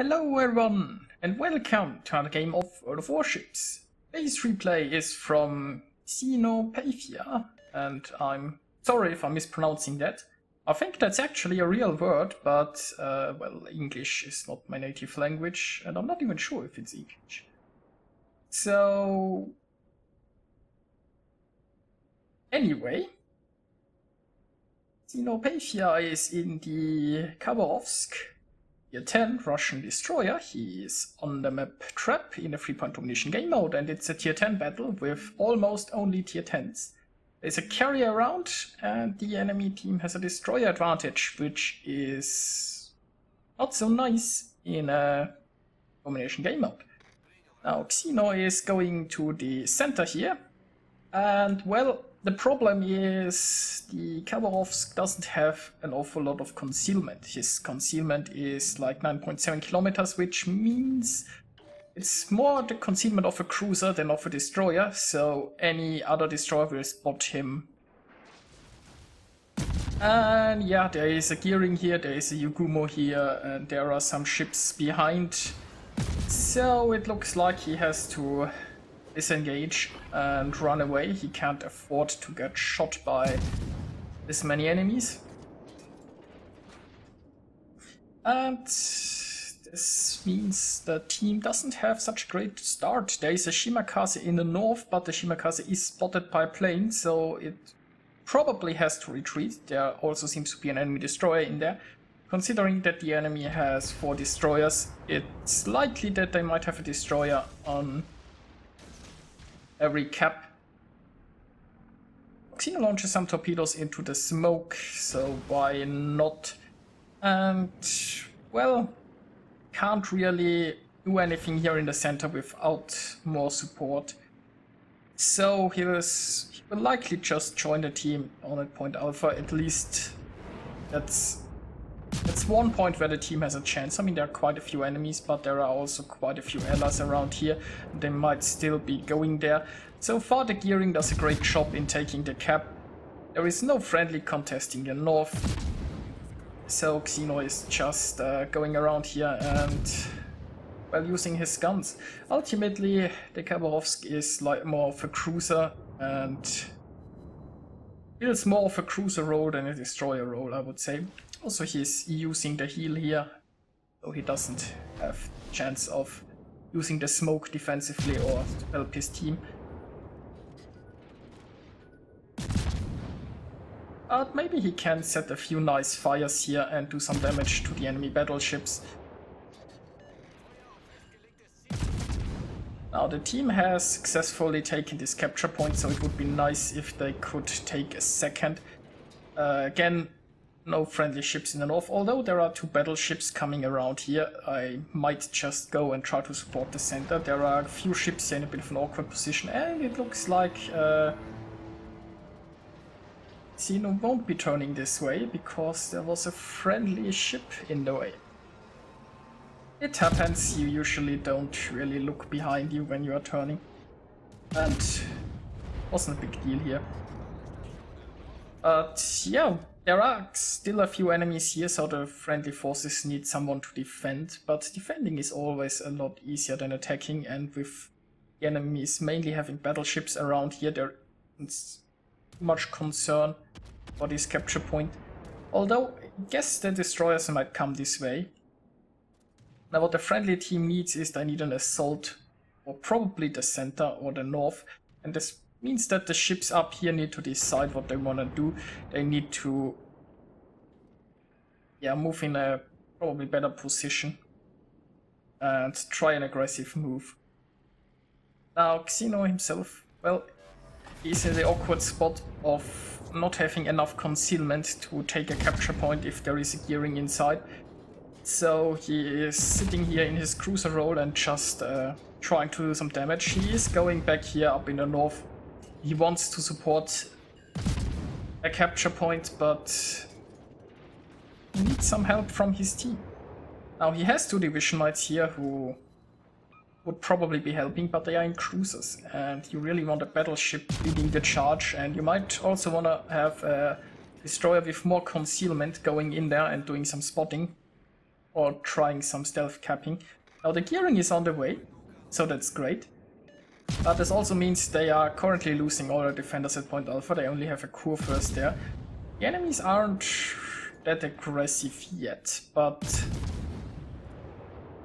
Hello everyone, and welcome to another game of World of Warships. Today's replay is from Xenopathia, and I'm sorry if I'm mispronouncing that. I think that's actually a real word, but, well, English is not my native language, and I'm not even sure if it's English. So... anyway... Xenopathia is in the Khabarovsk, Tier 10 Russian destroyer. He is on the map Trap in a 3-point domination game mode, and it's a Tier 10 battle with almost only Tier 10s. There's a carrier around, and the enemy team has a destroyer advantage, which is not so nice in a domination game mode. Now Xeno is going to the center here, and well, the problem is the Khabarovsk doesn't have an awful lot of concealment. His concealment is like 9.7 kilometers, which means it's more the concealment of a cruiser than of a destroyer, so any other destroyer will spot him. And yeah, there is a gearing here, there is a Yugumo here, and there are some ships behind. So it looks like he has to disengage and run away. He can't afford to get shot by this many enemies. And this means the team doesn't have such a great start. There is a Shimakaze in the north, but the Shimakaze is spotted by a plane, so it probably has to retreat. There also seems to be an enemy destroyer in there. Considering that the enemy has 4 destroyers, it's likely that they might have a destroyer on every cap. Xeno launches some torpedoes into the smoke, so why not? And, well, can't really do anything here in the center without more support. So he will likely just join the team on at point alpha. At least that's one point where the team has a chance. I mean, there are quite a few enemies, but there are also quite a few allies around here. They might still be going there. So far, the gearing does a great job in taking the cap. There is no friendly contest in the north. So Xeno is just going around here and, well, using his guns. Ultimately, the Khabarovsk is like more of a cruiser and feels more of a cruiser role than a destroyer role, I would say. Also, he's using the heal here, so he doesn't have chance of using the smoke defensively or to help his team. But maybe he can set a few nice fires here and do some damage to the enemy battleships. Now the team has successfully taken this capture point, so it would be nice if they could take a second. Again, no friendly ships in the north, although there are 2 battleships coming around here. I might just go and try to support the center. There are a few ships in a bit of an awkward position, and it looks like Xeno won't be turning this way because there was a friendly ship in the way. It happens, you usually don't really look behind you when you are turning, and wasn't a big deal here. But yeah, there are still a few enemies here, so the friendly forces need someone to defend, but defending is always a lot easier than attacking, and with the enemies mainly having battleships around here, there is much concern for this capture point. Although, I guess the destroyers might come this way. Now what the friendly team needs is they need an assault, or probably the center or the north, and this means that the ships up here need to decide what they want to do. They need to, yeah, move in a probably better position and try an aggressive move. Now Xeno himself, well, he's in the awkward spot of not having enough concealment to take a capture point if there is a gearing inside. So he is sitting here in his cruiser role and just trying to do some damage. He is going back here up in the north. He wants to support a capture point, but he needs some help from his team. Now he has 2 division knights here who would probably be helping, but they are in cruisers, and you really want a battleship leading the charge, and you might also want to have a destroyer with more concealment going in there and doing some spotting. or trying some stealth capping. Now the gearing is on the way, so that's great. But this also means they are currently losing all their defenders at Point Alpha. They only have a Kurfürst there. The enemies aren't that aggressive yet, but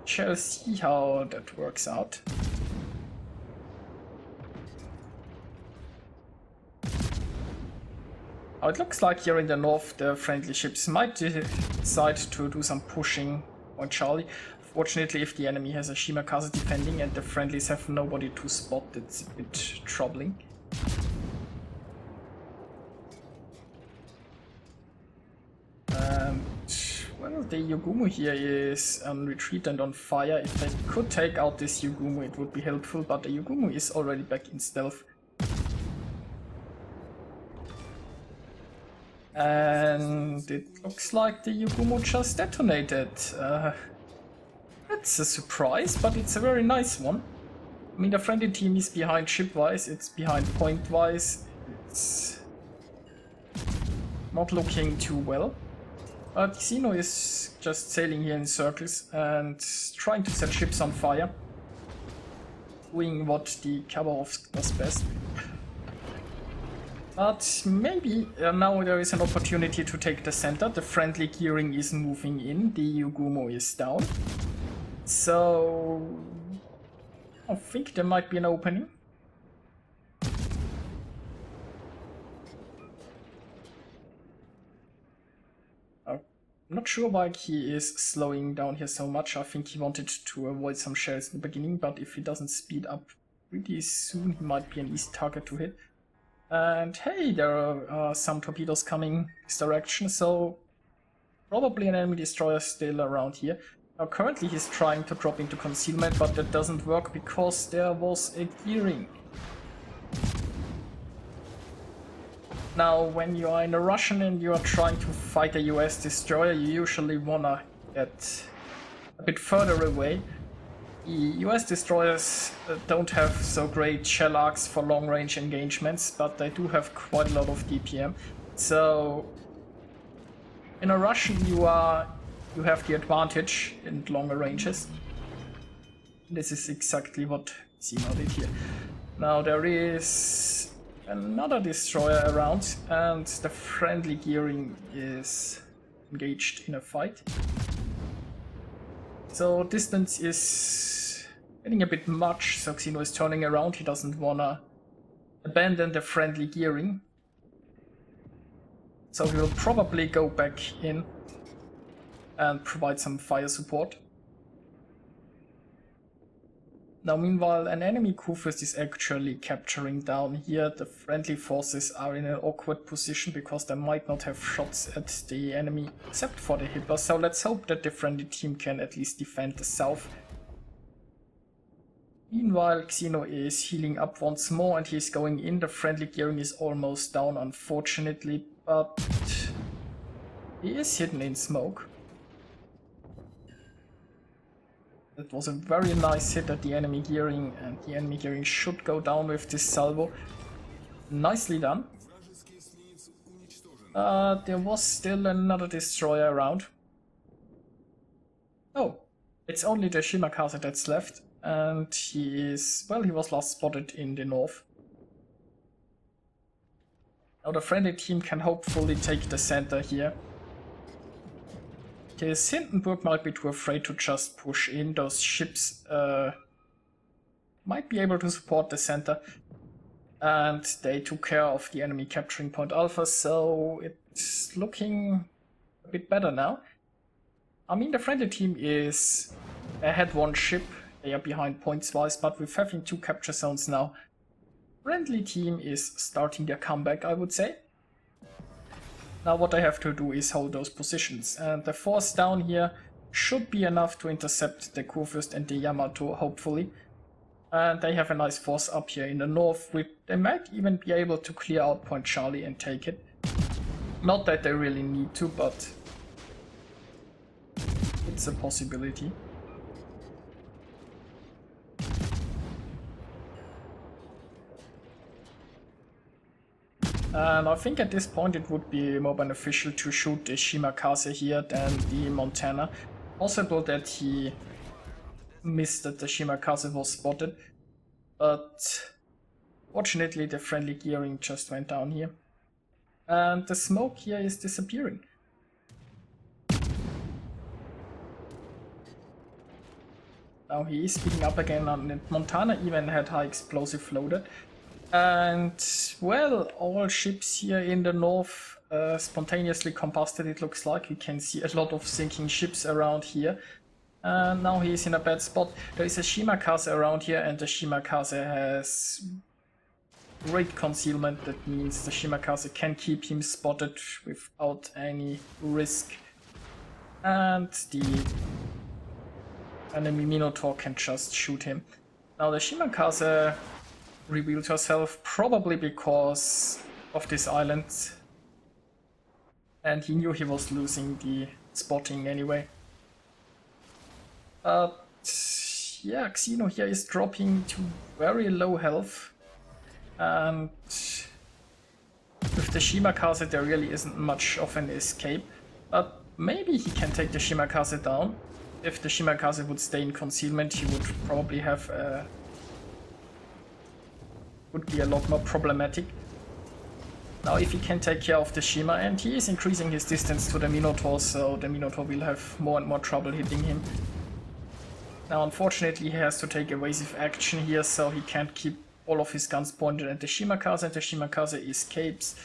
shall see how that works out. Now it looks like here in the north the friendly ships might decide to do some pushing on Charlie. Fortunately, if the enemy has a Shimakaze defending and the friendlies have nobody to spot, it's a bit troubling. And, well, the Yugumu here is on retreat and on fire. If they could take out this Yugumu, it would be helpful, but the Yugumu is already back in stealth. And it looks like the Yugumu just detonated. That's a surprise, but it's a very nice one. I mean, the friendly team is behind ship-wise, it's behind point-wise. It's not looking too well. But Xeno is just sailing here in circles and trying to set ships on fire. Doing what the Khabarovsk does best. But maybe now there is an opportunity to take the center. The friendly gearing is moving in, the Yugumo is down. So I think there might be an opening. I'm not sure why he is slowing down here so much. I think he wanted to avoid some shells in the beginning, but if he doesn't speed up pretty soon, he might be an easy target to hit. And hey, there are some torpedoes coming this direction, so probably an enemy destroyer still around here. Now currently he's trying to drop into concealment, but that doesn't work because there was a gearing. Now when you are in a Russian and you are trying to fight a US destroyer, you usually wanna get a bit further away. The US destroyers don't have so great shell arcs for long range engagements, but they do have quite a lot of DPM. So in a Russian you have the advantage in longer ranges. This is exactly what Xeno did here. Now there is another destroyer around and the friendly gearing is engaged in a fight. So distance is getting a bit much, so Xeno is turning around. He doesn't wanna abandon the friendly gearing. So he will probably go back in and provide some fire support. Now meanwhile an enemy Kurfürst is actually capturing down here. The friendly forces are in an awkward position because they might not have shots at the enemy except for the Hipper, so let's hope that the friendly team can at least defend the south. Meanwhile Xeno is healing up once more and he's going in. The friendly gearing is almost down unfortunately, but he is hidden in smoke. That was a very nice hit at the enemy gearing, and the enemy gearing should go down with this salvo. Nicely done. There was still another destroyer around. Oh, it's only the Shimakaze that's left, and he was last spotted in the north. Now the friendly team can hopefully take the center here. Because Hindenburg might be too afraid to just push in. Those ships might be able to support the center. And they took care of the enemy capturing Point Alpha, so it's looking a bit better now. I mean, the friendly team is ahead one ship. They are behind points-wise, but with having 2 capture zones now, friendly team is starting their comeback, I would say. Now what I have to do is hold those positions, and the force down here should be enough to intercept the Kurfürst and the Yamato, hopefully. And they have a nice force up here in the north, they might even be able to clear out Point Charlie and take it. Not that they really need to, but it's a possibility. And I think at this point it would be more beneficial to shoot the Shimakaze here than the Montana. possible that he missed that the Shimakaze was spotted, but fortunately the friendly gearing just went down here. And the smoke here is disappearing. Now he is speeding up again, and Montana even had high explosive loaded. And, well, all ships here in the north spontaneously combusted, it looks like. You can see a lot of sinking ships around here. And now he is in a bad spot. There is a Shimakaze around here, and the Shimakaze has great concealment. That means the Shimakaze can keep him spotted without any risk. And the enemy Minotaur can just shoot him. Now the Shimakaze revealed herself probably because of this island, and he knew he was losing the spotting anyway. But yeah, Xeno here is dropping to very low health, and with the Shimakaze there really isn't much of an escape, but maybe he can take the Shimakaze down. If the Shimakaze would stay in concealment, he would probably have would be a lot more problematic. Now if he can take care of the Shima, and he is increasing his distance to the Minotaur, so the Minotaur will have more and more trouble hitting him. Now unfortunately he has to take evasive action here, so he can't keep all of his guns pointed at the Shimakaze, and the Shimakaze escapes.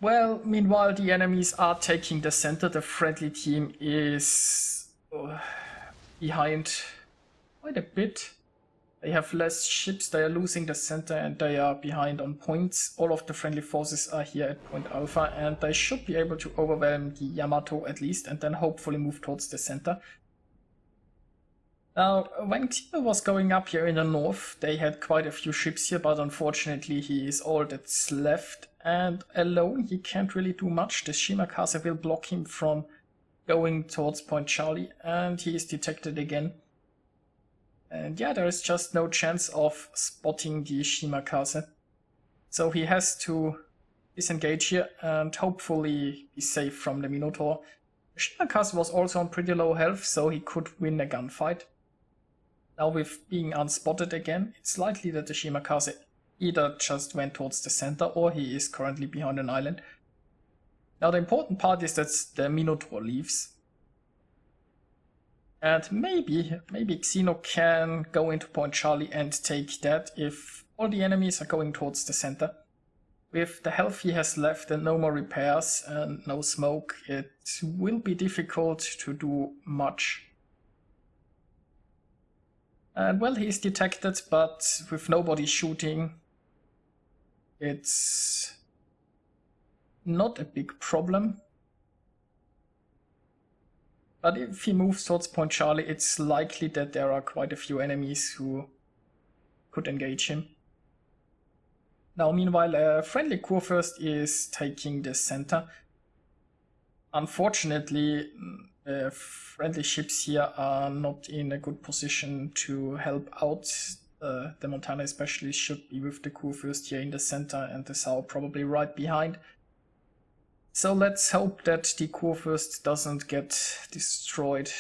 Well, meanwhile the enemies are taking the center. The friendly team is behind quite a bit. They have less ships, they are losing the center, and they are behind on points. All of the friendly forces are here at Point Alpha, and they should be able to overwhelm the Yamato at least, and then hopefully move towards the center. Now, when Xeno was going up here in the north, they had quite a few ships here, but unfortunately he is all that's left, and alone he can't really do much. The Shimakaze will block him from going towards Point Charlie, and he is detected again. And yeah, there is just no chance of spotting the Shimakaze. So he has to disengage here and hopefully be safe from the Minotaur. The Shimakaze was also on pretty low health, so he could win a gunfight. Now with being unspotted again, it's likely that the Shimakaze either just went towards the center or he is currently behind an island. Now the important part is that the Minotaur leaves. And maybe Xeno can go into Point Charlie and take that if all the enemies are going towards the center. With the health he has left and no more repairs and no smoke, it will be difficult to do much. And well, he is detected, but with nobody shooting, it's not a big problem. But if he moves towards Point Charlie, it's likely that there are quite a few enemies who could engage him. Now, meanwhile, a friendly Kurfürst is taking the center. Unfortunately, friendly ships here are not in a good position to help out. The Montana especially should be with the Kurfürst here in the center, and the Sao probably right behind. So let's hope that the Kurfürst doesn't get destroyed.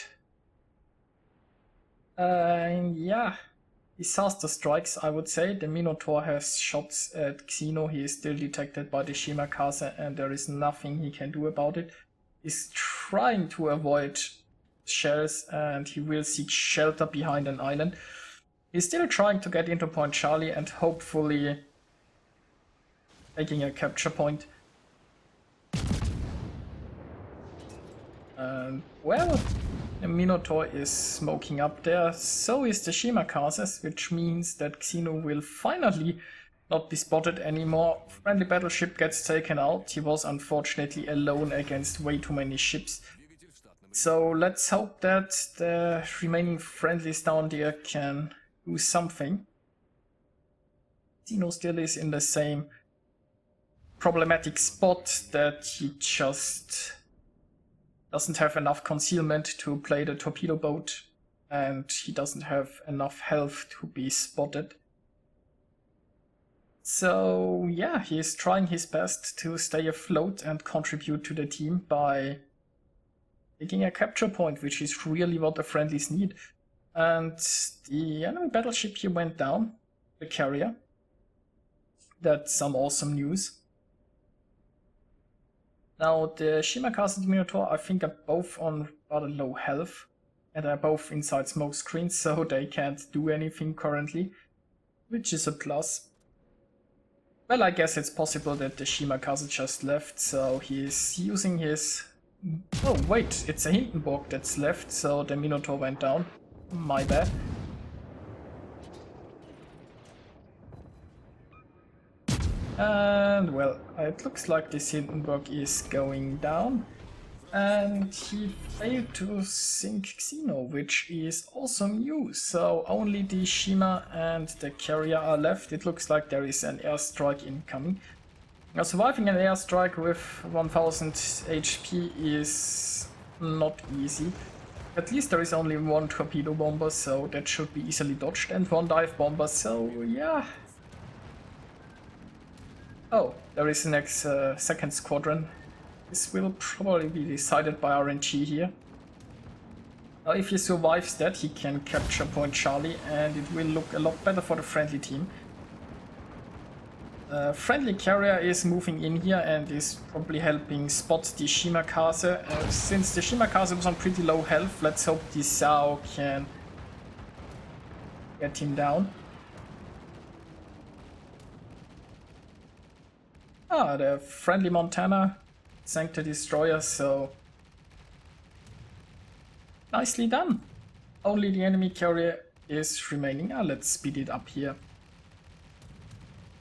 Yeah, disaster strikes, I would say. The Minotaur has shots at Xeno. He is still detected by the Shimakaze, and there is nothing he can do about it. He's trying to avoid shells, and he will seek shelter behind an island. He's still trying to get into Point Charlie and hopefully taking a capture point. Well, the Minotaur is smoking up there, so is the Shimakaze, which means that Xeno will finally not be spotted anymore. Friendly battleship gets taken out. He was unfortunately alone against way too many ships. So let's hope that the remaining friendlies down there can do something. Xeno still is in the same problematic spot that he just doesn't have enough concealment to play the torpedo boat, and he doesn't have enough health to be spotted. So yeah, he is trying his best to stay afloat and contribute to the team by taking a capture point, which is really what the friendlies need. And the enemy battleship here went down, the carrier. That's some awesome news. Now the Shimakaze and the Minotaur I think are both on rather low health. And are both inside smoke screens, so they can't do anything currently, which is a plus. Well, I guess it's possible that the Shimakaze just left, so he's using his... Oh wait, it's a Hindenburg that's left, so the Minotaur went down. My bad. And well, it looks like this Hindenburg is going down. And he failed to sink Xeno, which is awesome news. So only the Shima and the carrier are left. It looks like there is an airstrike incoming. Now, surviving an airstrike with 1000 HP is not easy. At least there is only one torpedo bomber, so that should be easily dodged, and one dive bomber, so yeah. Oh, there is an second squadron. This will probably be decided by RNG here. Now, if he survives that, he can capture Point Charlie, and it will look a lot better for the friendly team. Friendly carrier is moving in here and is probably helping spot the Shimakaze. Since the Shimakaze was on pretty low health, let's hope the Sao can get him down. Ah, the friendly Montana sank the destroyer, so nicely done. Only the enemy carrier is remaining. Let's speed it up here.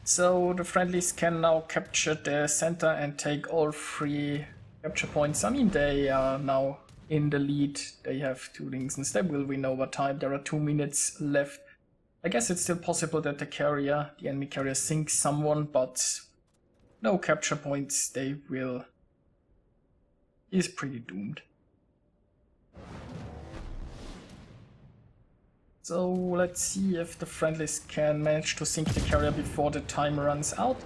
So the friendlies can now capture the center and take all 3 capture points. I mean, they are now in the lead. They have 2 Ringsons. They will win over time. There are 2 minutes left. I guess it's still possible that the enemy carrier, sinks someone, but no capture points. They will... is pretty doomed. So let's see if the friendlies can manage to sink the carrier before the time runs out.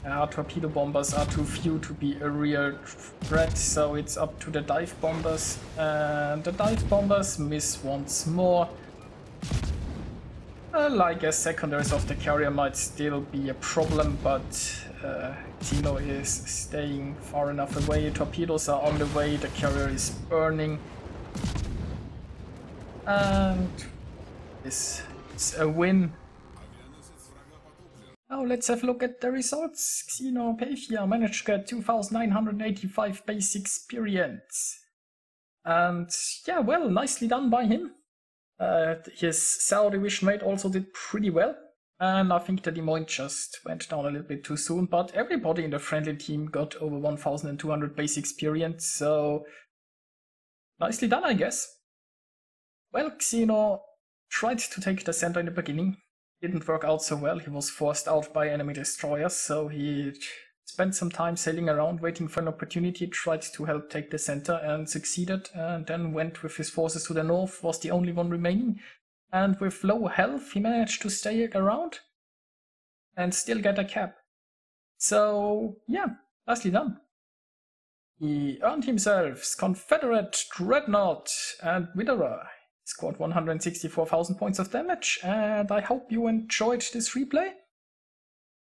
Torpedo bombers are too few to be a real threat, so it's up to the dive bombers. And the dive bombers miss once more. Well, I guess secondaries of the carrier might still be a problem, but Xeno is staying far enough away. Torpedoes are on the way, the carrier is burning. And this is a win. Now let's have a look at the results. Xenopathia managed to get 2985 base experience. And yeah, well, nicely done by him. His Sao division mate also did pretty well. And I think the Des Moines just went down a little bit too soon, but everybody in the friendly team got over 1200 base experience, so nicely done, I guess. Well, Xeno tried to take the center in the beginning. Didn't work out so well. He was forced out by enemy destroyers, so he spent some time sailing around waiting for an opportunity, tried to help take the center and succeeded, and then went with his forces to the north, was the only one remaining. And with low health, he managed to stay around and still get a cap. So, yeah, nicely done. He earned himself Confederate Dreadnought and Widower. He scored 164,000 points of damage, and I hope you enjoyed this replay.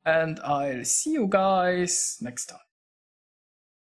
And I'll see you guys next time.